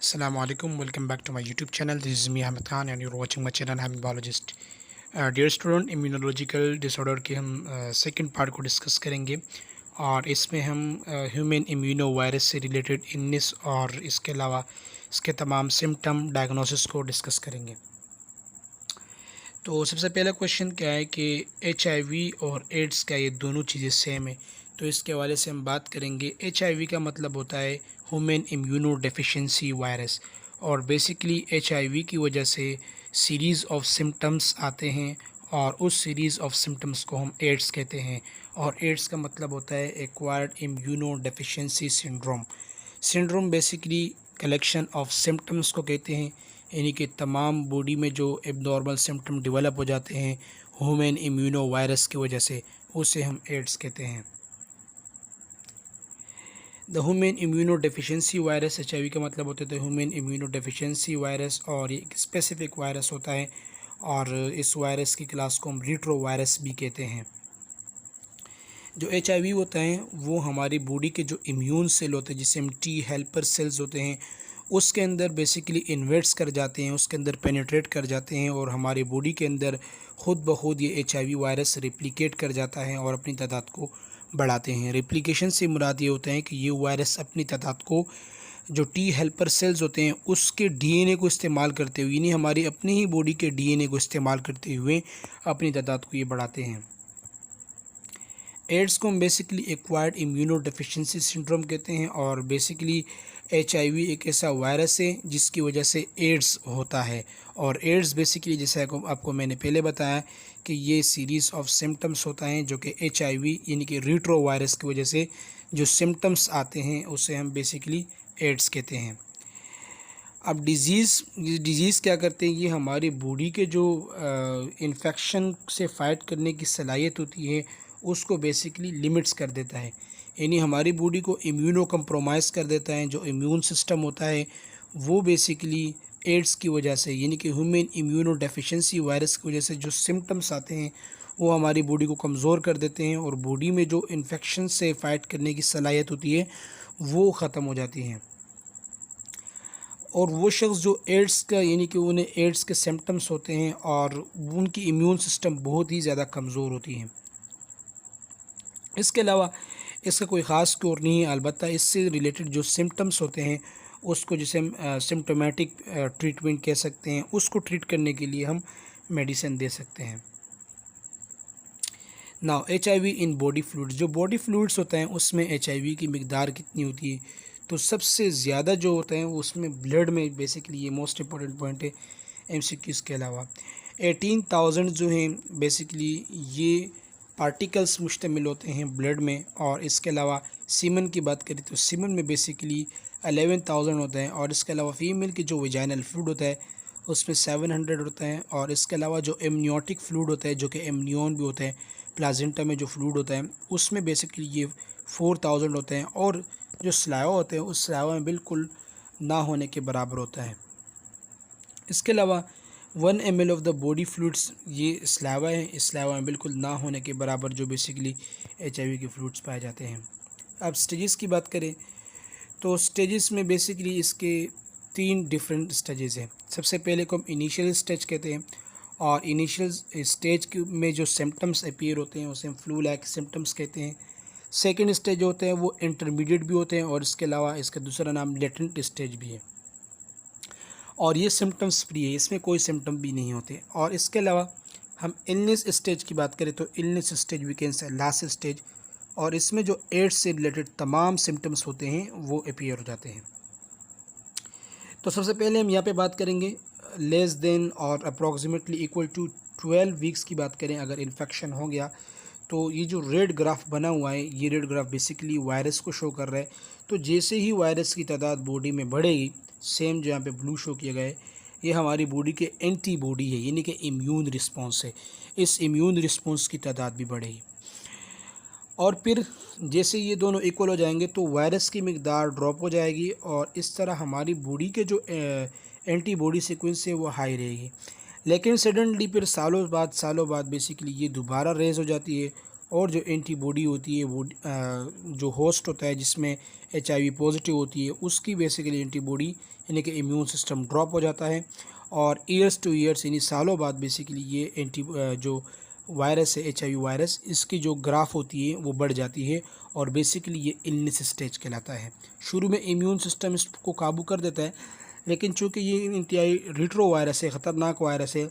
Assalamualaikum. Welcome back to my YouTube channel. This is me Ahmed Khan and you're watching my channel Hamid Biologist. Dear student, immunological disorder के हम second part को discuss करेंगे और इसमें हम human immuno virus से related illness और इसके अलावा इसके तमाम सिम्टम डायग्नोसिस को डिस्कस करेंगे। तो सबसे पहला क्वेश्चन क्या है कि HIV और एड्स का ये दोनों चीज़ें सेम है, तो इसके हवाले से हम बात करेंगे। HIV का मतलब होता है ह्यूमन इम्यूनो डेफिशिएंसी वायरस और बेसिकली HIV की वजह से सीरीज़ ऑफ सिम्टम्स आते हैं और उस सीरीज़ ऑफ सिम्टम्स को हम एड्स कहते हैं। और एड्स का मतलब होता है acquired immuno deficiency syndrome basically collection of symptoms को कहते हैं, यानी कि तमाम बॉडी में जो एबनॉर्मल सिम्टम डेवलप हो जाते हैं ह्यूमन इम्यूनो वायरस की वजह से, उसे हम एड्स कहते हैं। The human immuno deficiency virus HIV का मतलब होता है ह्यूमन इम्यूनो डेफिशिएंसी वायरस, और ये एक स्पेसिफिक वायरस होता है और इस वायरस की क्लास को हम रिट्रो वायरस भी कहते हैं। जो HIV होता है वो हमारी बॉडी के जो इम्यून सेल होते हैं, जिसे हम टी हेल्पर सेल्स होते हैं, उसके अंदर बेसिकली इन्वेट्स कर जाते हैं, उसके अंदर पेनिट्रेट कर जाते हैं और हमारी बॉडी के अंदर खुद ब खुद ये HIV वायरस रेप्लिकेट कर जाता है और अपनी तादाद को बढ़ाते हैं। रेप्लिकेशन से मुराद ये होता है कि ये वायरस अपनी तादाद को, जो टी हेल्पर सेल्स होते हैं उसके DNA को इस्तेमाल करते हुए, यानी हमारी अपनी ही बॉडी के DNA को इस्तेमाल करते हुए अपनी तादाद को ये बढ़ाते हैं। एड्स को हम basically acquired immuno deficiency syndrome कहते हैं और बेसिकली HIV एक ऐसा वायरस है जिसकी वजह से एड्स होता है। और एड्स बेसिकली जैसे आपको मैंने पहले बताया कि ये सीरीज़ ऑफ सिम्टम्स होता है जो कि HIV यानी कि रिट्रो वायरस की वजह से जो सिम्टम्स आते हैं उसे हम बेसिकली एड्स कहते हैं। अब डिज़ीज़ क्या करते हैं, ये हमारी बॉडी के जो इन्फेक्शन से फ़ाइट करने की सलाहियत होती है उसको बेसिकली लिमिट्स कर देता है, यानी हमारी बॉडी को इम्यूनो कंप्रोमाइज़ कर देता है। जो इम्यून सिस्टम होता है वो बेसिकली एड्स की वजह से, यानी कि ह्यूमन इम्यूनो डेफिशिएंसी वायरस की वजह से जो सिम्टम्स आते हैं वो हमारी बॉडी को कमज़ोर कर देते हैं और बॉडी में जो इन्फेक्शन से फ़ाइट करने की सलाहियत होती है वो ख़त्म हो जाती है। और वो शख्स जो एड्स का, यानी कि उन्हें एड्स के सिम्टम्स होते हैं और उनकी इम्यून सिस्टम बहुत ही ज़्यादा कमज़ोर होती है। इसके अलावा इसका कोई ख़ास क्योर नहीं है, अलबत्ता इससे रिलेटेड जो सिम्टम्स होते हैं उसको, जिसे हम सिम्टोमेटिक ट्रीटमेंट कह सकते हैं, उसको ट्रीट करने के लिए हम मेडिसिन दे सकते हैं। Now HIV in body fluids, जो बॉडी फ्लूइड्स होते हैं उसमें HIV की मिकदार कितनी होती है, तो सबसे ज़्यादा जो होता है वो उसमें ब्लड में, बेसिकली ये मोस्ट इम्पॉर्टेंट पॉइंट है MCQs के अलावा 18,000 जो हैं बेसिकली ये पार्टिकल्स मुश्तमिल होते हैं ब्लड में। और इसके अलावा सीमन की बात करें तो सीमन में बेसिकली 11,000 होते हैं। और इसके अलावा फीमेल की जो वेजाइनल फ्लूइड होता है उसमें 700 होता है। और इसके अलावा जो एमनियोटिक फ्लूइड होता है, जो कि एमनियन भी होता है, प्लाजेंटा में जो फ्लूइड होता है उसमें बेसिकली ये 4,000 होते हैं। और जो स्लावा होते हैं उस स्लावा में बिल्कुल ना होने के बराबर होता है। इसके अलावा 1 ml of the body fluids, ये स्लावा है, इस स्लावा में बिल्कुल ना होने के बराबर जो बेसिकली HIV के फ्लूइड्स पाए जाते हैं। अब स्टेजेस की बात करें तो स्टेजेस में बेसिकली इसके 3 डिफरेंट स्टेजेस हैं। सबसे पहले को हम इनिशियल स्टेज कहते हैं और इनिशियल स्टेज में जो सिम्टम्स अपीयर होते हैं उसे हम फ्लू लाइक सिम्टम्स कहते हैं। सेकेंड स्टेज होते हैं वो इंटरमीडिएट भी होते हैं और इसके अलावा इसका दूसरा नाम लेटेंट स्टेज भी है और ये सिम्टम्स फ्री है, इसमें कोई सिम्टम भी नहीं होते। और इसके अलावा हम इलनेस स्टेज की बात करें तो illness stage we can say last stage, और इसमें जो एड्स से रिलेटेड तमाम सिम्टम्स होते हैं वो अपीयर हो जाते हैं। तो सबसे पहले हम यहाँ पे बात करेंगे लेस देन और अप्रॉक्सीमेटली इक्वल टू 12 वीक्स की बात करें अगर इन्फेक्शन हो गया, तो ये जो रेड ग्राफ बना हुआ है, ये रेड ग्राफ बेसिकली वायरस को शो कर रहा है। तो जैसे ही वायरस की तादाद बॉडी में बढ़ेगी, सेम जो यहाँ पे ब्लू शो किया गया है, ये हमारी बॉडी के एंटीबॉडी है, यानी कि इम्यून रिस्पॉन्स है। इस इम्यून रिस्पॉन्स की तादाद भी बढ़ेगी और फिर जैसे ये दोनों इक्वल हो जाएंगे तो वायरस की मिकदार ड्रॉप हो जाएगी और इस तरह हमारी बॉडी के जो एंटीबॉडी सीक्वेंस है वो हाई रहेगी। लेकिन सडनली फिर सालों बाद बेसिकली ये दोबारा रेज हो जाती है और जो एंटीबॉडी होती है वो जो होस्ट होता है जिसमें HIV पॉजिटिव होती है उसकी बेसिकली एंटीबॉडी यानी कि इम्यून सिस्टम ड्रॉप हो जाता है, और ईयर्स टू ईयर्स यानी सालों बाद बेसिकली ये जो वायरस है HIV वायरस, इसकी जो ग्राफ होती है वो बढ़ जाती है और बेसिकली ये इलनेस स्टेज कहलाता है। शुरू में इम्यून सिस्टम इसको काबू कर देता है, लेकिन चूँकि ये इंतहाई रिट्रो वायरस है, ख़तरनाक वायरस है,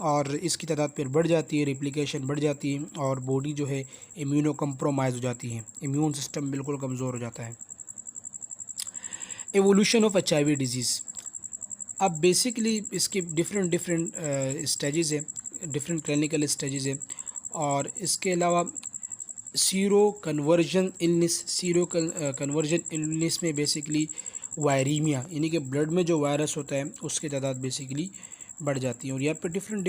और इसकी तादाद फिर बढ़ जाती है, रेप्लिकेशन बढ़ जाती है और बॉडी जो है इम्यूनो कम्प्रोमाइज़ हो जाती है, इम्यून सिस्टम बिल्कुल कमज़ोर हो जाता है। Evolution of HIV disease. अब बेसिकली इसकी डिफरेंट स्टेजेस है, डिफरेंट क्लिनिकल स्टेजेस है, और इसके अलावा सीरो कन्वर्जन इलनेस में बेसिकली वायरीमिया यानी कि ब्लड में जो वायरस होता है उसकी तादाद बेसिकली बढ़ जाती है। और यहाँ पे डिफरेंट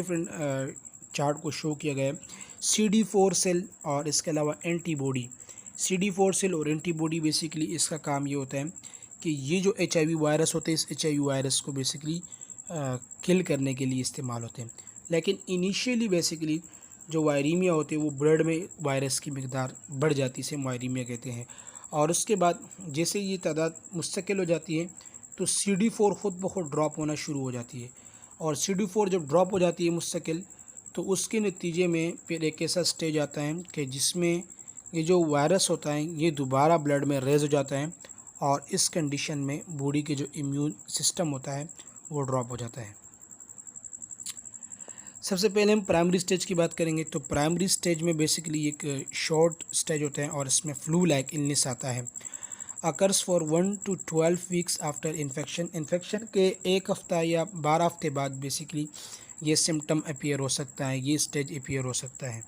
चार्ट को शो किया गया है। CD4 सेल और इसके अलावा एंटीबॉडी। CD4 सेल और एंटीबॉडी बेसिकली इसका काम ये होता है कि ये जो HIV वायरस होते हैं इस HIV वायरस को बेसिकली किल करने के लिए इस्तेमाल होते हैं। लेकिन इनिशियली बेसिकली जो वायरीमिया होती है वो ब्लड में वायरस की मिकदार बढ़ जाती है, इसे वायरीमिया कहते हैं। और उसके बाद जैसे ये तादाद मुस्तकिल हो जाती है तो CD4 ख़ुद ब खुद ड्रॉप होना शुरू हो जाती है, और CD4 जब ड्रॉप हो जाती है मुस्तकिल तो उसके नतीजे में फिर एक ऐसा स्टेज आता है कि जिसमें ये जो वायरस होता है ये दोबारा ब्लड में रेज हो जाता है, और इस कंडीशन में बॉडी के जो इम्यून सिस्टम होता है वो ड्रॉप हो जाता है। सबसे पहले हम प्राइमरी स्टेज की बात करेंगे। तो प्राइमरी स्टेज में बेसिकली एक शॉर्ट स्टेज होता है और इसमें फ्लू लाइक इलनेस आता है। Occurs for 1 to 12 weeks after infection के 1 हफ़्ता या 12 हफ्ते बाद बेसिकली ये सिम्टम अपीयर हो सकता है, ये स्टेज अपीयर हो सकता है।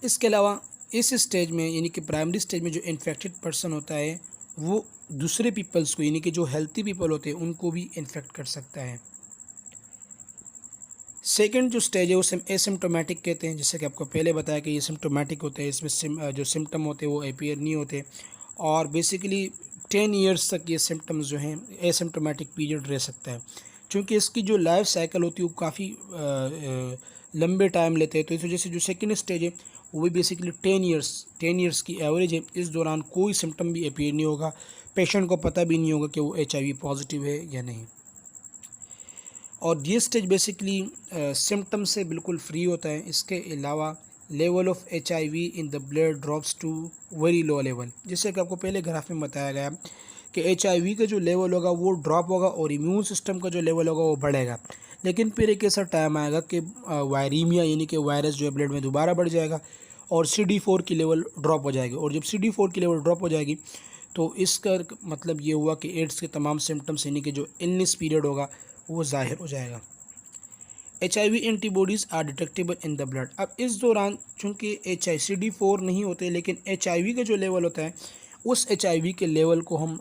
इसके अलावा इस स्टेज में यानी कि प्राइमरी स्टेज में जो इन्फेक्टेड पर्सन होता है वो दूसरे पीपल्स को यानी कि जो हेल्थी पीपल होते हैं उनको भी इन्फेक्ट कर सकता है। सेकंड जो स्टेज है उसे एसिम्टोमेटिक कहते हैं, जैसे कि आपको पहले बताया कि ये सिम्टोमेटिक होते हैं, इसमें जो सिम्टम होते हैं वो अपीयर नहीं होते, और बेसिकली 10 ईयर्स तक ये सिम्टम्स जो हैं एसिम्टोमेटिक पीरियड रह सकता है। क्योंकि इसकी जो लाइफ साइकिल होती है वो काफ़ी लंबे टाइम लेते हैं, तो इस वजह से जो सेकंड स्टेज है वो भी बेसिकली 10 ईयर्स की एवरेज है। इस दौरान कोई सिम्टम भी अपीयर नहीं होगा, पेशेंट को पता भी नहीं होगा कि वो HIV पॉजिटिव है या नहीं। और ये स्टेज बेसिकली सिम्टम से बिल्कुल फ्री होता है। इसके अलावा level of HIV in the blood drops to very low level, जैसे कि आपको पहले ग्राफ में बताया गया कि HIV का जो लेवल होगा वो ड्रॉप होगा और इम्यून सिस्टम का जो लेवल होगा वो बढ़ेगा। लेकिन फिर एक ऐसा टाइम आएगा कि वायरीमिया यानी कि वायरस जो है ब्लड में दोबारा बढ़ जाएगा और CD4 की लेवल ड्रॉप हो जाएगी, और जब CD4 की लेवल ड्रॉप हो जाएगी तो इसका मतलब ये हुआ कि एड्स के तमाम सिम्टम्स यानी कि जो इलनेस पीरियड होगा वो ज़ाहिर हो जाएगा। HIV antibodies are detectable in the blood. अब इस दौरान चूँकि CD4 नहीं होते, लेकिन HIV का जो लेवल होता है उस HIV के लेवल को हम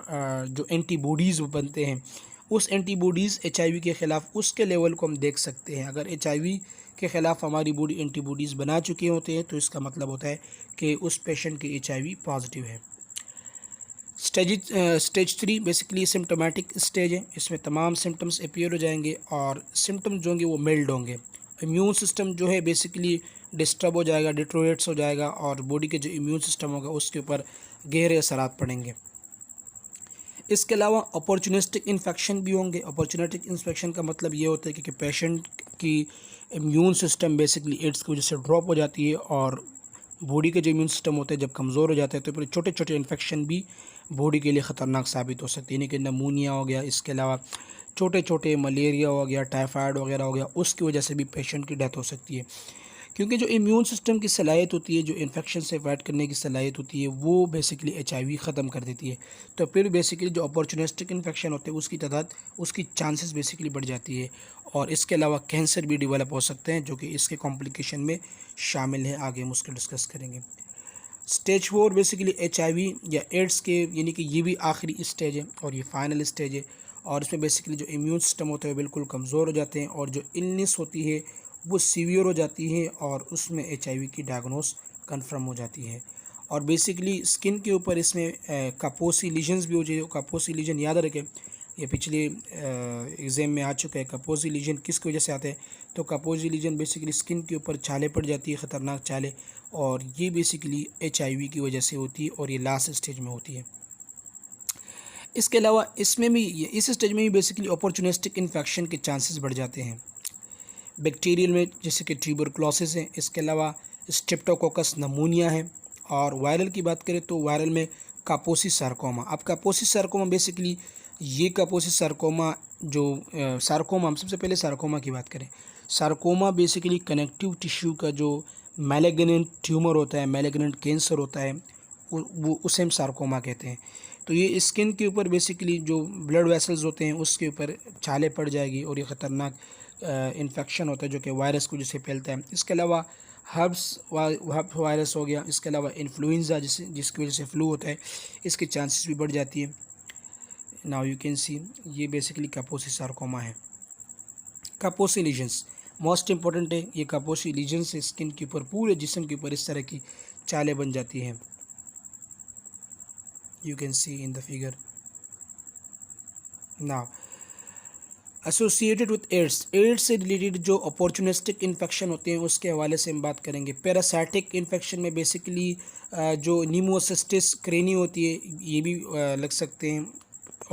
जो एंटीबॉडीज़ बनते हैं उस एंटीबॉडीज़ HIV के ख़िलाफ़ उसके लेवल को हम देख सकते हैं। अगर HIV के ख़िलाफ़ हमारी बॉडी एंटीबॉडीज़ बना चुके होते हैं तो इसका मतलब होता है कि उस पेशेंट के HIV पॉजिटिव है। स्टेज 3 बेसिकली सिम्टोमेटिक स्टेज है, इसमें तमाम सिम्टम्स अपीयर हो जाएंगे और सिम्टम्स जो होंगे वो मिल्ड होंगे। इम्यून सिस्टम जो है बेसिकली डिस्टर्ब हो जाएगा, डिट्रोरेट्स हो जाएगा, और बॉडी के जो इम्यून सिस्टम होगा उसके ऊपर गहरे असरात पड़ेंगे। इसके अलावा अपॉर्चुनिस्टिक इन्फेक्शन भी होंगे। अपॉर्चुनिस्टिक इन्फेक्शन का मतलब ये होता है कि पेशेंट की इम्यून सिस्टम बेसिकली एड्स की वजह से ड्रॉप हो जाती है, और बॉडी के जो इम्यून सिस्टम होते हैं जब कमज़ोर हो जाते हैं तो फिर छोटे छोटे इन्फेक्शन भी बॉडी के लिए ख़तरनाक साबित हो सकती है, यानी कि नमूनिया हो गया, इसके अलावा छोटे छोटे मलेरिया हो गया, टाइफाइड वगैरह हो गया, उसकी वजह से भी पेशेंट की डेथ हो सकती है। क्योंकि जो इम्यून सिस्टम की सलाहियत होती है, जो इन्फेक्शन से फाइट करने की सलाहियत होती है, वो बेसिकली HIV ख़त्म कर देती है। तो फिर बेसिकली जो अपॉर्चुनिस्टिक इन्फेक्शन होते हैं उसकी तादाद, उसकी चांसेस बेसिकली बढ़ जाती है, और इसके अलावा कैंसर भी डेवलप हो सकते हैं जो कि इसके कॉम्प्लिकेशन में शामिल है। आगे हम उसको डिस्कस करेंगे। स्टेज 4 बेसिकली HIV या एड्स के यानी कि ये भी आखिरी स्टेज है और ये फाइनल स्टेज है, और इसमें बेसिकली जो इम्यून सिस्टम होता है बिल्कुल कमज़ोर हो जाते हैं और जो इलनेस होती है वो सीवियर हो जाती है, और उसमें HIV की डायग्नोस कंफर्म हो जाती है। और बेसिकली स्किन के ऊपर इसमें कापोसी लीजन्स भी हो जाए। कापोसी लीजन याद रखें, ये पिछले एग्ज़ाम में आ चुका है। कापोसी लीजन किसकी वजह से आते हैं? तो कापोसी लीजन बेसिकली स्किन के ऊपर छाले पड़ जाती है, ख़तरनाक छाले, और ये बेसिकली HIV की वजह से होती है और ये लास्ट स्टेज में होती है। इसके अलावा इसमें भी इस स्टेज में भी बेसिकली अपॉर्चुनिस्टिक इन्फेक्शन के चांसेस बढ़ जाते हैं बैक्टीरियल में, जैसे कि ट्यूबरकुलोसिस है। इसके अलावा स्ट्रेप्टोकोकस नमूनिया है। और वायरल की बात करें तो वायरल में कापोसी सार्कोमा। अब कापोसी सार्कोमा बेसिकली ये कापोसी सार्कोमा जो सार्कोमा, हम सबसे पहले सार्कोमा की बात करें। सार्कोमा बेसिकली कनेक्टिव टिश्यू का जो मैलिग्नेंट ट्यूमर होता है, मैलिग्नेंट कैंसर होता है, वो उसे हम सार्कोमा कहते हैं। तो ये स्किन के ऊपर बेसिकली जो ब्लड वेसल्स होते हैं उसके ऊपर छाले पड़ जाएगी और ये ख़तरनाक इन्फेक्शन होता है जो कि वायरस को जिसे फैलता है। इसके अलावा हर्ब वायरस हो गया। इसके अलावा इन्फ्लुएंजा जिसकी वजह से फ्लू होता है, इसके चांसेस भी बढ़ जाती है। नाउ यू कैन सी ये बेसिकली कापोसी सार्कोमा है। कापोसी लीजन्स मोस्ट इंपॉर्टेंट है। ये कापोसी लीजन से स्किन के ऊपर, पूरे जिस्म के ऊपर इस तरह की चालें बन जाती हैं। You can see in the figure. Now associated with AIDS, AIDS से रिलेटेड जो अपॉर्चुनिस्टिक इन्फेक्शन होते हैं उसके हवाले से हम बात करेंगे। पैरासाइटिक इन्फेक्शन में बेसिकली जो नीमोसिस्टिस क्रेनी होती है, ये भी लग सकते हैं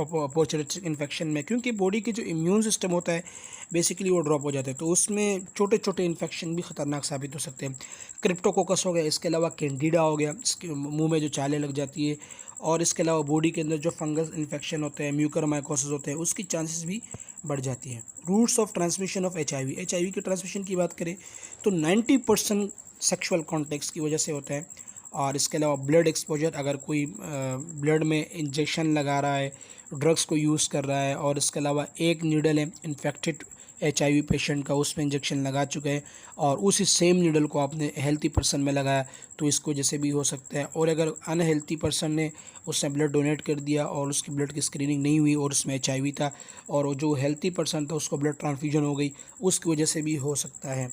अपॉर्चुनिस्टिक इन्फेक्शन में, क्योंकि बॉडी के जो इम्यून सिस्टम होता है बेसिकली वो ड्रॉप हो जाता है, तो उसमें छोटे छोटे इन्फेक्शन भी ख़तरनाक साबित हो सकते हैं। क्रिप्टोकोकस हो गया। इसके अलावा कैंडिडा हो गया, इसके मुँह में जो चालें लग जाती है। और इसके अलावा बॉडी के अंदर जो फंगस इन्फेक्शन होते हैं, म्यूकरमाइकोसिस होते हैं, उसकी चांसेस भी बढ़ जाती है। Routes of transmission of HIV, HIV की ट्रांसमिशन की बात करें तो 90% सेक्सुअल कॉन्टेक्ट की वजह से होता है। और इसके अलावा ब्लड एक्सपोजर, अगर कोई ब्लड में इंजेक्शन लगा रहा है, ड्रग्स को यूज़ कर रहा है, और इसके अलावा एक नीडल है इन्फेक्टेड HIV पेशेंट का, उसमें इंजेक्शन लगा चुका है और उसी सेम नीडल को आपने हेल्थी पर्सन में लगाया, तो इसको जैसे भी हो सकता है। और अगर अनहेल्थी पर्सन ने उसने ब्लड डोनेट कर दिया और उसकी ब्लड की स्क्रीनिंग नहीं हुई और उसमें HIV था, और जो हेल्थी पर्सन था उसको ब्लड ट्रांसफ्यूजन हो गई, उसकी वजह से भी हो सकता है।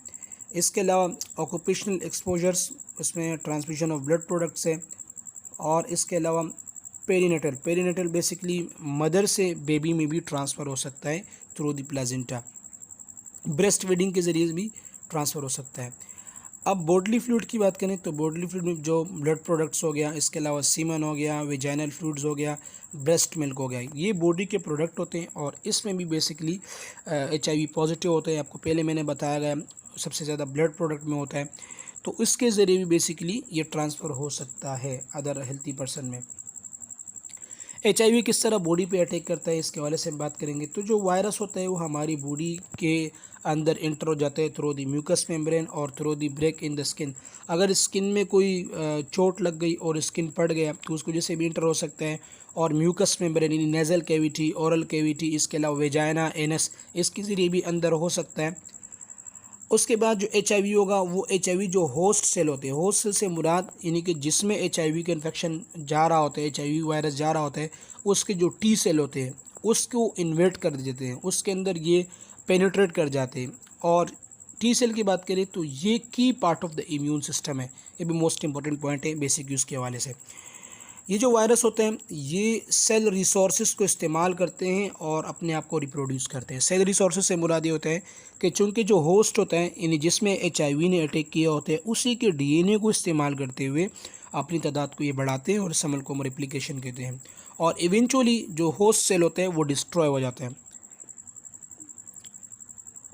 इसके अलावा ऑक्यूपेशनल एक्सपोजर्स, उसमें ट्रांसमिशन ऑफ ब्लड प्रोडक्ट्स है। और इसके अलावा पेरीनेटल बेसिकली मदर से बेबी में भी ट्रांसफ़र हो सकता है through the placenta. Breast feeding के ज़रिए भी ट्रांसफ़र हो सकता है। अब बॉडली फ्लूइड की बात करें तो बॉडली फ्लूइड में जो ब्लड प्रोडक्ट्स हो गया, इसके अलावा सीमन हो गया, वेजाइनल फ्लूइड्स हो गया, ब्रेस्ट मिल्क हो गया, ये बॉडी के प्रोडक्ट होते हैं और इसमें भी बेसिकली HIV पॉजिटिव होते हैं। आपको पहले मैंने बताया गया सबसे ज़्यादा ब्लड प्रोडक्ट में होता है, तो इसके ज़रिए भी बेसिकली ये ट्रांसफ़र हो सकता है अदर हेल्थी पर्सन में। HIV किस तरह बॉडी पे अटैक करता है, इसके हवाले से हम बात करेंगे। तो जो वायरस होता है वो हमारी बॉडी के अंदर इंटर हो जाते हैं थ्रू द म्यूकस मेम्ब्रेन और through the break in the skin. अगर स्किन में कोई चोट लग गई और स्किन फट गया तो उसको जैसे भी इंटर हो सकता है। और म्यूकस मेम्ब्रेन यानी नेज़ल कैविटी, ओरल कैविटी, इसके अलावा वेजाइना, एनस, इसके ज़रिए भी अंदर हो सकता है। उसके बाद जो HIV होगा वो HIV जो होस्ट सेल होते हैं, होस्ट सेल से मुराद यानी कि जिसमें HIV का इन्फेक्शन जा रहा होता है, HIV वायरस जा रहा होता है, उसके जो T सेल होते हैं उसको इन्वेट कर देते हैं, उसके अंदर ये पेनिट्रेट कर जाते हैं। और T सेल की बात करें तो ये की part of the immune system है, ये भी मोस्ट इंपॉर्टेंट पॉइंट है बेसिक यूज़ के हवाले से। ये जो वायरस होते हैं ये सेल रिसोर्सेज को इस्तेमाल करते हैं और अपने आप को रिप्रोड्यूस करते हैं। सेल रिसोर्सेज से मुराद ये होता है कि चूँकि जो होस्ट होता है यानी जिसमें HIV ने अटैक किया होता है उसी के DNA को इस्तेमाल करते हुए अपनी तादाद को ये बढ़ाते हैं और इस अमल को हम रेप्लिकेशन कहते हैं। और इवेंचुअली जो होस्ट सेल होते हैं वो डिस्ट्रॉय हो जाते हैं।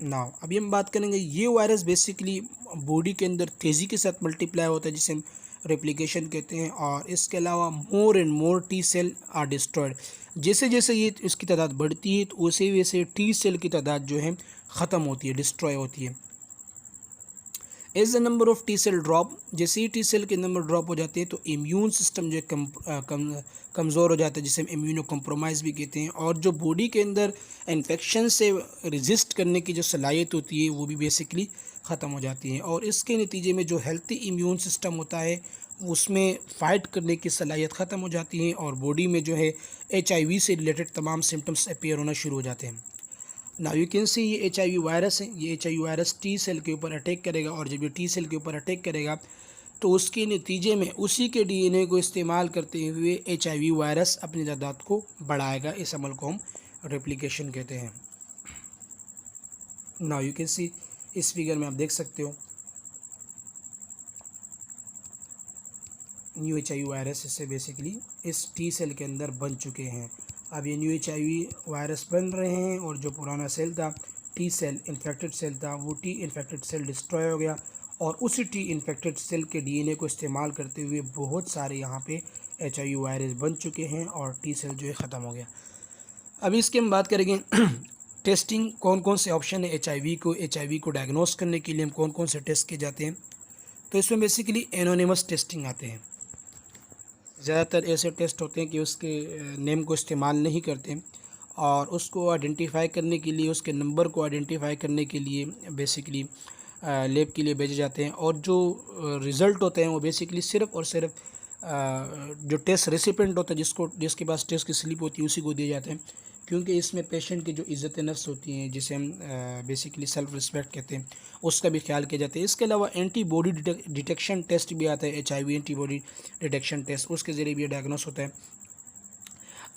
नाउ अभी हम बात करेंगे, ये वायरस बेसिकली बॉडी के अंदर तेज़ी के साथ मल्टीप्लाई होता है जिसे हम रेप्लिकेशन कहते हैं। और इसके अलावा more and more T cell are destroyed, जैसे जैसे ये इसकी तादाद बढ़ती है तो वैसे वैसे T सेल की तादाद जो है ख़त्म होती है, डिस्ट्रॉय होती है। As the number of T cell drop, जैसे ही T सेल के नंबर ड्रॉप हो जाते हैं तो इम्यून सिस्टम जो है कमज़ोर हो जाता है जिसे हम इम्यूनो कम्प्रोमाइज़ भी कहते हैं। और जो बॉडी के अंदर इन्फेक्शन से रेजिस्ट करने की जो सलाहियत होती है वो भी बेसिकली ख़त्म हो जाती है। और इसके नतीजे में जो हेल्थी इम्यून सिस्टम होता है उसमें फ़ाइट करने की सलाहियत ख़त्म हो जाती है और बॉडी में जो है HIV से रिलेटेड तमाम सिम्टम्स अपीयर होना शुरू हो जाते हैं। नाउ यू कैन सी ये HIV वायरस है, ये HIV वायरस T सेल के ऊपर अटैक करेगा और जब ये T सेल के ऊपर अटैक करेगा तो उसके नतीजे में उसी के DNA को इस्तेमाल करते हुए HIV वायरस अपनी तादाद को बढ़ाएगा। इस अमल को हम रेप्लिकेशन कहते हैं। नाउ यू कैन सी इस फिगर में आप देख सकते हो न्यू HIV वायरस इससे बेसिकली इस टी सेल के अंदर बन चुके हैं। अब ये न्यू HIV वायरस बन रहे हैं और जो पुराना सेल था टी सेल इन्फेक्टेड सेल था वो टी इन्फेक्टेड सेल डिस्ट्रॉय हो गया और उसी टी इन्फेक्टेड सेल के DNA को इस्तेमाल करते हुए बहुत सारे यहाँ पे HIV वायरस बन चुके हैं और टी सेल जो है ख़त्म हो गया। अभी इसकी हम बात करेंगे टेस्टिंग कौन कौन से ऑप्शन है HIV को डायग्नोस करने के लिए हम कौन कौन से टेस्ट किए जाते हैं। तो इसमें बेसिकली एनोनिमस टेस्टिंग आते हैं। ज़्यादातर ऐसे टेस्ट होते हैं कि उसके नेम को इस्तेमाल नहीं करते और उसको आइडेंटिफाई करने के लिए उसके नंबर को आइडेंटिफाई करने के लिए बेसिकली लैब के लिए भेजे जाते हैं और जो रिज़ल्ट होते हैं वो बेसिकली सिर्फ़ और सिर्फ जो टेस्ट रेसिपेंट होता है जिसके पास टेस्ट की स्लिप होती है उसी को दिए जाते हैं, क्योंकि इसमें पेशेंट की जो इज़्ज़त नफ्स होती हैं जिसे हम बेसिकली सेल्फ़ रिस्पेक्ट कहते हैं उसका भी ख्याल किया जाता है। इसके अलावा एंटीबॉडी डिटेक्शन टेस्ट भी आता है, HIV एंटीबॉडी डिटेक्शन टेस्ट, उसके ज़रिए भी डायग्नोस होता है।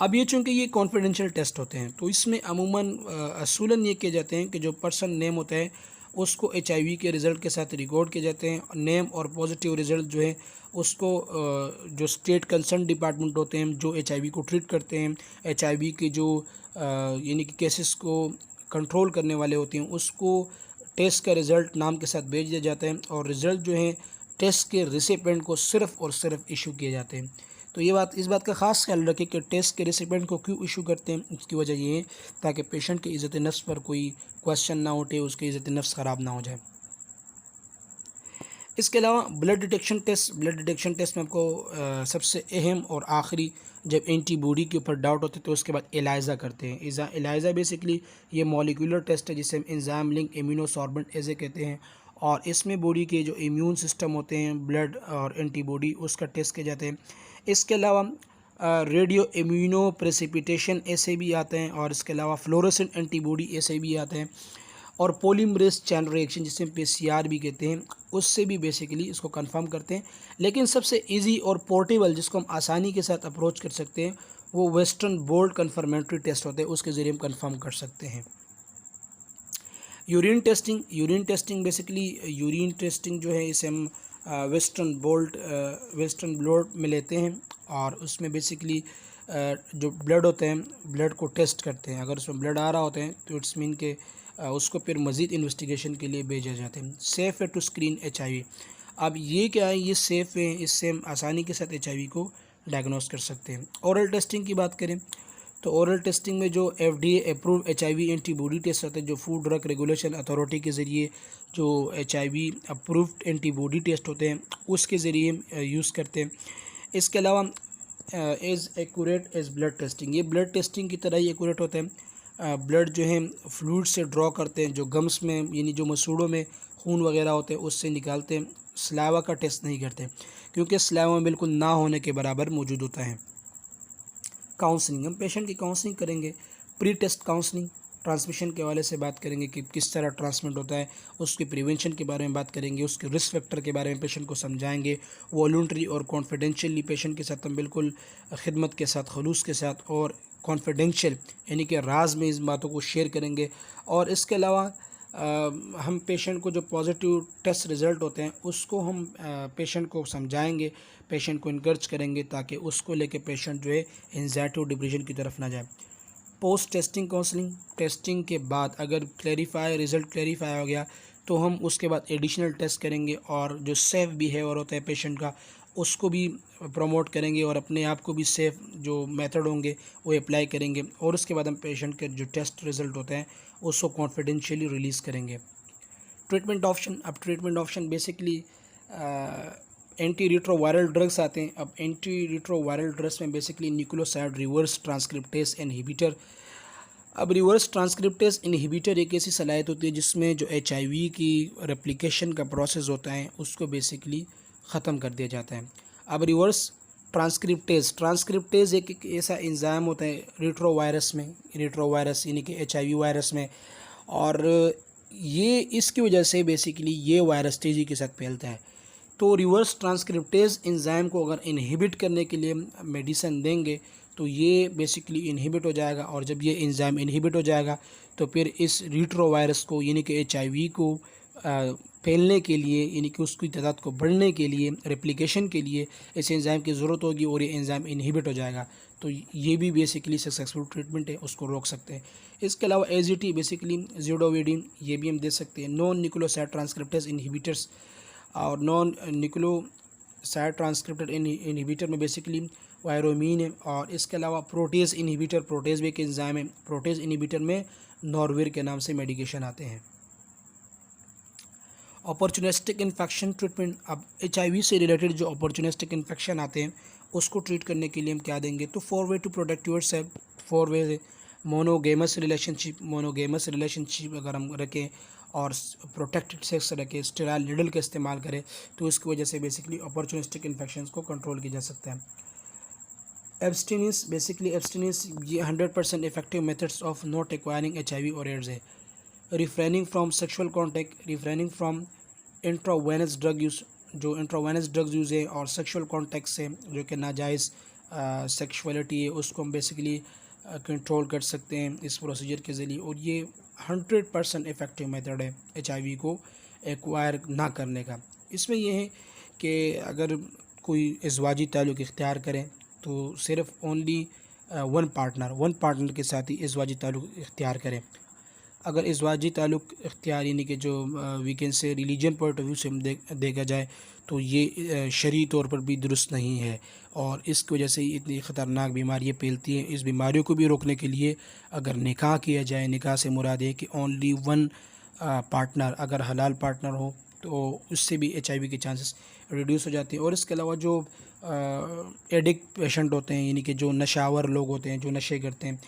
अब ये चूँकि ये कॉन्फिडेंशियल टेस्ट होते हैं तो इसमें अमूमन असूलन ये किए जाते हैं कि जो पर्सन नेम होता है उसको HIV के रिज़ल्ट के साथ रिकॉर्ड किए जाते हैं। नेम और पॉजिटिव रिज़ल्ट जो है उसको जो स्टेट कंसर्न डिपार्टमेंट होते हैं जो HIV को ट्रीट करते हैं, HIV के जो यानी कि केसेस को कंट्रोल करने वाले होते हैं उसको टेस्ट का रिज़ल्ट नाम के साथ भेज दिया जाता है और रिज़ल्ट जो है टेस्ट के रिसिपेंट को सिर्फ़ और सिर्फ इशू किए जाते हैं। तो इस बात का ख़ास ख्याल रखें कि टेस्ट के रिसिपेंट को क्यों इशू करते हैं। इसकी वजह ये है ताकि पेशेंट की इज़्ज़त नफ्स पर कोई क्वेश्चन ना उठे, उसकी इज़्ज़त नफ्स ख़राब ना हो जाए। इसके अलावा ब्लड डिटेक्शन टेस्ट में आपको सबसे अहम और आखिरी जब एंटीबॉडी के ऊपर डाउट होते हैं तो उसके बाद एलाइज़ा करते हैं। एलाइज़ा बेसिकली ये मॉलिक्यूलर टेस्ट है जिसे हम एंजाइम लिंक इम्यूनोसॉर्बेंट एजे कहते हैं और इसमें बॉडी के जो इम्यून सिस्टम होते हैं ब्लड और एंटीबॉडी उसका टेस्ट किए जाते हैं। इसके अलावा रेडियो इम्यूनो प्रेसिपिटेशन ऐसे भी आते हैं और इसके अलावा फ्लोरोसेंट एंटीबॉडी ऐसे भी आते हैं और पॉलीमरेज चैन रिएक्शन जिसे हम PCR भी कहते हैं उससे भी बेसिकली इसको कंफर्म करते हैं। लेकिन सबसे इजी और पोर्टेबल जिसको हम आसानी के साथ अप्रोच कर सकते हैं वो वेस्टर्न बोल्ट कन्फर्मेटरी टेस्ट होते हैं, उसके ज़रिए हम कंफर्म कर सकते हैं। Urine testing basically urine testing जो है इसे हम वेस्टर्न ब्लड में लेते हैं और उसमें बेसिकली जो ब्लड होते हैं ब्लड को टेस्ट करते हैं। अगर उसमें ब्लड आ रहा होता है तो इट्स मीन के उसको फिर मज़ीद इन्वेस्टिगेशन के लिए भेजा जाते हैं। सेफ़ है टू स्क्रीन HIV। अब ये क्या है, ये सेफ़ है, इससे हम आसानी के साथ HIV को डायग्नोस कर सकते हैं। ओरल टेस्टिंग की बात करें तो ओरल टेस्टिंग में जो FDA approve HIV antibody test होता है जो फूड ड्रग रेगुलेशन अथॉरिटी के ज़रिए जो HIV अप्रूव्ड एंटीबॉडी टेस्ट होते हैं उसके ज़रिए यूज़ करते हैं। इसके अलावा as accurate as blood testing, ये ब्लड टेस्टिंग की तरह ही एक्यूरेट होता है। ब्लड जो है फ्लूइड से ड्रॉ करते हैं जो गम्स में यानी जो मसूड़ों में खून वगैरह होते हैं उससे निकालते हैं। स्लावा का टेस्ट नहीं करते क्योंकि स्लावा में बिल्कुल ना होने के बराबर मौजूद होता है। काउंसलिंग, हम पेशेंट की काउंसलिंग करेंगे। प्री टेस्ट काउंसलिंग, ट्रांसमिशन के हवाले से बात करेंगे कि किस तरह ट्रांसमिट होता है, उसके प्रिवेंशन के बारे में बात करेंगे, उसके रिस्क फैक्टर के बारे में पेशेंट को समझाएंगे। वॉलंटरी और कॉन्फिडेंशियली पेशेंट के साथ हम बिल्कुल खिदमत के साथ, खलूस के साथ और कॉन्फिडेंशियल यानी कि राज में इस बातों को शेयर करेंगे। और इसके अलावा हम पेशेंट को जो पॉजिटिव टेस्ट रिज़ल्ट होते हैं उसको हम पेशेंट को समझाएंगे, पेशेंट को इनकरेज करेंगे ताकि उसको लेके पेशेंट जो है एंजाइटी और डिप्रेशन की तरफ ना जाए। पोस्ट टेस्टिंग काउंसलिंग, टेस्टिंग के बाद अगर रिज़ल्ट क्लैरिफाई हो गया तो हम उसके बाद एडिशनल टेस्ट करेंगे और जो सेफ़ बिहेवियर होता है पेशेंट का उसको भी प्रमोट करेंगे और अपने आप को भी सेफ़ जो मेथड होंगे वो अप्लाई करेंगे और उसके बाद हम पेशेंट के जो टेस्ट रिज़ल्ट होते हैं उसको कॉन्फिडेंशियली रिलीज़ करेंगे। ट्रीटमेंट ऑप्शन, अब treatment option basically anti retroviral drugs आते हैं। अब एंटी रिट्रोवायरल ड्रग्स में basically nucleoside reverse transcriptase inhibitor. अब रिवर्स ट्रांसक्रिप्टेज इनहिबिटर एक ऐसी सलाहियत होती है जिसमें जो HIV की रेप्लिकेशन का प्रोसेस होता है उसको बेसिकली ख़त्म कर दिया जाता है। अब रिवर्स ट्रांसक्रिप्टेज एक ऐसा एंजाइम होता है रिट्रोवायरस यानी कि HIV वायरस में, और ये इसकी वजह से बेसिकली ये वायरस तेज़ी के साथ फैलता है। तो रिवर्स ट्रांसक्रिप्टेज एंजाइम को अगर इनहिबिट करने के लिए मेडिसिन देंगे तो ये बेसिकली इनहिबिट हो जाएगा और जब ये एंजाइम इनहिबिट हो जाएगा तो फिर इस रिट्रोवायरस को यानी कि HIV को फैलने के लिए यानी कि उसकी तादाद को बढ़ने के लिए, रेप्लिकेशन के लिए इस एंजाइम की ज़रूरत होगी और ये एंजाइम इनहिबिट हो जाएगा। तो ये भी बेसिकली सक्सेसफुल ट्रीटमेंट है, उसको रोक सकते हैं। इसके अलावा एजीटी बेसिकली ज़िडोविडिन, ये भी हम दे सकते हैं। नॉन न्यूक्लियोसाइड ट्रांसक्रिप्टेज इनहिबिटर्स, और नॉन न्यूक्लियोसाइड ट्रांसक्रिप्टेड इनहिबिटर में बेसिकली वायरोमीन है। और इसके अलावा प्रोटेज इनहिबिटर, प्रोटेज भी एक एंजाइम है, प्रोटेज इनहिबिटर में नॉर्वेर के नाम से मेडिकेशन आते हैं। अपॉर्चुनिस्टिक इन्फेक्शन ट्रीटमेंट, अब HIV से रिलेटेड जो अपॉर्चुनिस्टिक इन्फेक्शन आते हैं उसको ट्रीट करने के लिए हम क्या देंगे, तो 4 वे टू प्रोटेक्ट योरसेल्फ, 4 वे है। मोनोगेमस रिलेशनशिप अगर हम रखें और प्रोटेक्टेड सेक्स रखें, स्टेराइल नीडल का इस्तेमाल करें, तो इसकी वजह से बेसिकली अपॉर्चुनिस्टिक इन्फेक्शन को कंट्रोल किया जा सकता है। एब्सटिनेंस, बेसिकली एब्सटिनेंस ये 100% effective methods of not acquiring HIV और एड्स है। Refraining from sexual contact, refraining from intravenous drug use, जो इंट्रावेनस ड्रग्स यूज़ है और सेक्सुअल कॉन्टैक्ट से जो कि नाजायज़ सेक्सुअलिटी है उसको हम बेसिकली कंट्रोल कर सकते हैं इस प्रोसीजर के ज़रिए। और ये 100% इफ़ेक्टिव मेथड है HIV को एक्वायर ना करने का। इसमें यह है कि अगर कोई इज़वाजी ताल्लुक़ इख्तियार करें तो सिर्फ़ ओनली वन पार्टनर के साथ ही इज़वाजी ताल्लुक़ इख्तियार करें। अगर इज़वाजी ताल्लुक़ इख्तियार यानी कि जो we can say religion point of view से हम देखा जाए तो ये शरई तौर पर भी दुरुस्त नहीं है और इसकी वजह से इतनी ख़तरनाक बीमारियाँ फैलती हैं। इस बीमारियों को भी रोकने के लिए अगर निकाह किया जाए, निकाह से मुराद है कि ओनली वन पार्टनर अगर हलाल पार्टनर हो तो उससे भी HIV के चांसेस रिड्यूस हो जाते हैं। और इसके अलावा जो एडिक्ट पेशेंट होते हैं यानी कि जो नशावर लोग होते हैं, जो नशे करते हैं,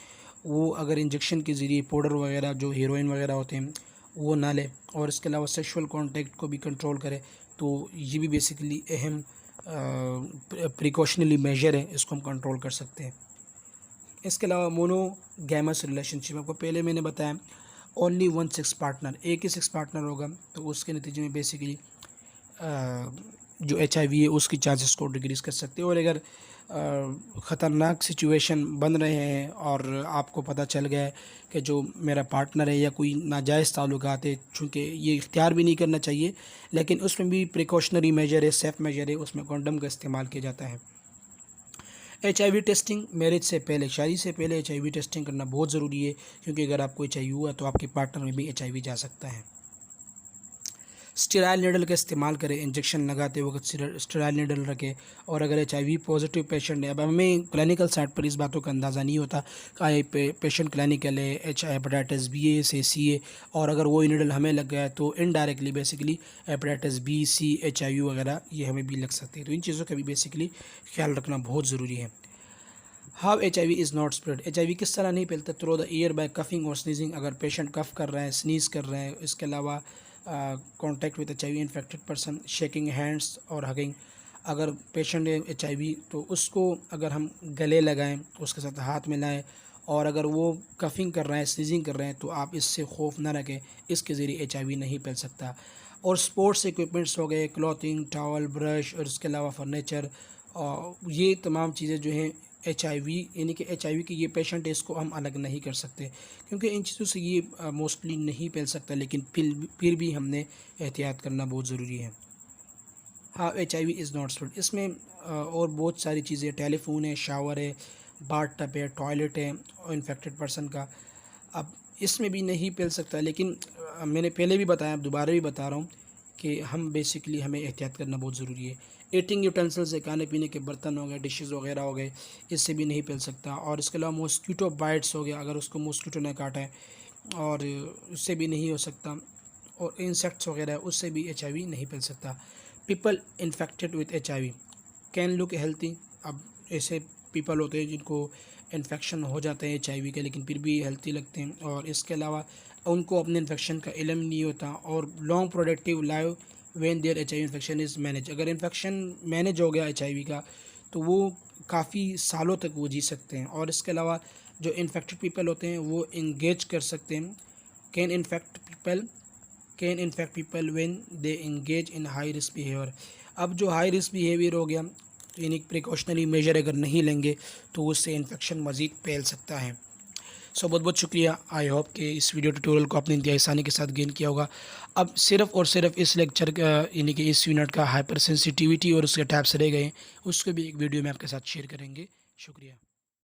वो अगर इंजेक्शन के ज़रिए पाउडर वगैरह जो हीरोइन वगैरह होते हैं वो ना ले और इसके अलावा सेक्सुअल कांटेक्ट को भी कंट्रोल करे, तो ये भी बेसिकली अहम प्रिकॉशनरी मेजर है, इसको हम कंट्रोल कर सकते हैं। इसके अलावा मोनोगैमस रिलेशनशिप, आपको पहले मैंने बताया ओनली वन सेक्स पार्टनर, एक ही सेक्स पार्टनर होगा तो उसके नतीजे में बेसिकली जो HIV है उसकी चांसेस को डिक्रीज़ कर सकते हैं। और अगर ख़तरनाक सिचुएशन बन रहे हैं और आपको पता चल गया है कि जो मेरा पार्टनर है या कोई नाजायज़ ताल्लुकात है, चूँकि ये इख्तियार भी नहीं करना चाहिए लेकिन उसमें भी प्रिकॉशनरी मेजर है, सेफ़ मेजर है, उसमें कॉन्डम का इस्तेमाल किया जाता है। HIV टेस्टिंग, मैरिज से पहले, शादी से पहले HIV टेस्टिंग करना बहुत ज़रूरी है क्योंकि अगर आपको HIV हुआ तो आपके पार्टनर में भी HIV जा सकता है। स्टेराइल नीडल का इस्तेमाल करें, इंजेक्शन लगाते वक्त स्टेराइल नीडल रखें। और अगर HIV पॉजिटिव पेशेंट है, अब हमें क्लिनिकल साइड पर इस बातों का अंदाज़ा नहीं होता कि पेशेंट क्लिनिकल है, हेपेटाइटिस B है से C है, और अगर वो नीडल हमें लग गया है तो indirectly basically hepatitis B, C, HIV वगैरह ये हमें भी लग सकते हैं। तो इन चीज़ों का भी बेसिकली ख्याल रखना बहुत ज़रूरी है। How HIV is not spread, HIV किस तरह नहीं फैलता, through the air by coughing और स्नीजिंग, अगर पेशेंट कफ कर रहे हैं, स्नीज़ कर रहे हैं। इसके अलावा contact with HIV infected person, shaking hands और हगिंग, अगर पेशेंट है HIV तो उसको अगर हम गले लगाएं, उसके साथ हाथ मिलाएं, और अगर वो कफिंग कर रहे हैं, स्नीजिंग कर रहे हैं तो आप इससे खौफ ना रखें, इसके ज़रिए HIV नहीं फैल सकता। और स्पोर्ट्स इक्विपमेंट्स हो गए, क्लॉथिंग, टॉवल, ब्रश और इसके अलावा फर्नीचर, ये तमाम चीज़ें जो हैं HIV यानी कि HIV की ये पेशेंट है इसको हम अलग नहीं कर सकते क्योंकि इन चीज़ों से ये मोस्टली नहीं फैल सकता, लेकिन फिर भी हमने एहतियात करना बहुत ज़रूरी है। हाँ, HIV इज़ नॉट स्प्रेड, इसमें और बहुत सारी चीज़ें, टेलीफोन है, शावर है, बाथ टब है, टॉयलेट है और इन्फेक्टेड पर्सन का, अब इसमें भी नहीं फैल सकता। लेकिन मैंने पहले भी बताया, अब दोबारा भी बता रहा हूँ कि हम बेसिकली हमें एहतियात करना बहुत ज़रूरी है। ईटिंग यूटेंसिल्स है, खाने पीने के बर्तन हो गए, डिशेज़ वगैरह हो गए, इससे भी नहीं फैल सकता। और इसके अलावा मॉस्किटो बाइट्स हो गया, अगर उसको मॉस्किटो ने काटा है और उससे भी नहीं हो सकता। और इंसेक्ट्स वगैरह उससे भी HIV नहीं फैल सकता। People infected with HIV can look healthy, अब ऐसे पीपल होते हैं जिनको इन्फेक्शन हो जाते हैं HIV के लेकिन फिर भी हेल्थी लगते हैं। और इसके अलावा उनको अपने इन्फेक्शन का इल्म नहीं होता। और long productive live when there HIV infection is manage, अगर इन्फेक्शन मैनेज हो गया HIV का तो वो काफ़ी सालों तक वो जी सकते हैं। और इसके अलावा जो इन्फेक्टेड पीपल होते हैं वो इंगेज कर सकते हैं, can infect people when they engage in high risk behaviour. अब जो हाई रिस्क बिहेवियर हो गया यानी प्रिकॉशनरी मेजर अगर नहीं लेंगे तो उससे इन्फेक्शन मज़ीद फैल सकता है। सो बहुत बहुत शुक्रिया। आई होप कि इस वीडियो ट्यूटोरियल को आपने इंतहाई आसानी के साथ गेन किया होगा। अब सिर्फ़ और सिर्फ इस लेक्चर का यानी कि इस यूनिट का हाइपर सेंसिटिविटी और उसके टैब्स रह गए, उसको भी एक वीडियो में आपके साथ शेयर करेंगे। शुक्रिया।